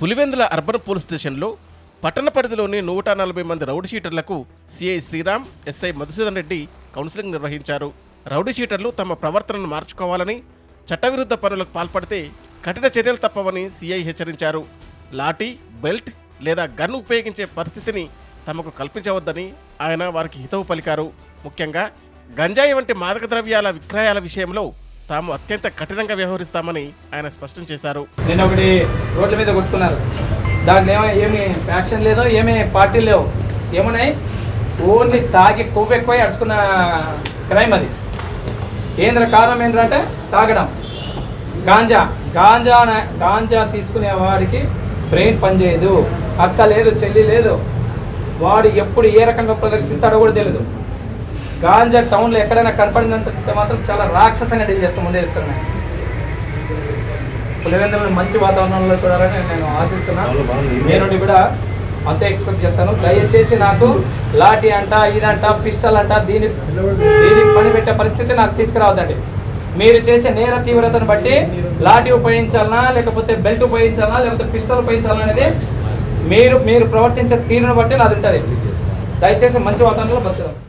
Pulivendula urban police స్టేషన్లో పట్టణ పరిధిలోని 140 మంది రౌడీ షీటర్లకు CI Sriram, SI Madhusudan Reddy counselling నిర్వహించారు. రౌడీ షీటర్లు తమ ప్రవర్తనను మార్చుకోవాలని, చట్టవిరుద్ధ పనులకు పాల్పడితే కఠిన చర్యలు తప్పవని సిఐ హెచ్చరించారు. లాఠీ, బెల్ట్ లేదా గన్ ఉపయోగించే పరిస్థితిని తమకు కల్పించవద్దని ఆయన వారికి హితవు పలికారు. ముఖ్యంగా గంజాయి వంటి మాదక ద్రవ్యాల విక్రయాల విషయంలో తాము అత్యంత కఠినంగా వ్యవహరిస్తామని ఆయన స్పష్టం చేశారు. నేను ఒకటి రోడ్ల మీద కొట్టుకున్నారు, దాంట్లో ఏమి ఫ్యాక్షన్ లేదు, ఏమి పార్టీలు లేవు, ఏమున్నాయి ఓన్లీ తాగి కొవ్వు ఎక్కువ అడుచుకున్న క్రైమ్. అది ఏంద్ర కారణం ఏంటంటే తాగడం. గాంజా తీసుకునే వాడికి బ్రెయిన్ పనిచేయదు, అక్క లేదు, చెల్లి లేదు, వాడు ఎప్పుడు ఏ రకంగా ప్రదర్శిస్తాడో కూడా తెలియదు. గాంజా టౌన్లో ఎక్కడైనా కనపడినంత మాత్రం చాలా రాక్షసంగా డీల్ చేస్తాం. ముందే చెప్తున్నాను, పులివెందులను మంచి వాతావరణంలో చూడాలని నేను ఆశిస్తున్నాను. నేను కూడా అంతే ఎక్స్పెక్ట్ చేస్తాను. దయచేసి నాకు లాఠీ అంట, ఇదంట, పిస్టల్ అంట, దీని పని పెట్టే పరిస్థితి నాకు తీసుకురావద్దండి. మీరు చేసే నేర తీవ్రతను బట్టి లాఠీ ఉపయోగించాలన్నా, లేకపోతే బెల్ట్ ఉపయోగించాలన్నా, లేకపోతే పిస్టల్ ఉపయోగించాలన్నా అనేది మీరు ప్రవర్తించే తీరును బట్టి నాది ఉంటుంది. దయచేసి మంచి వాతావరణంలో బతుకుదాం.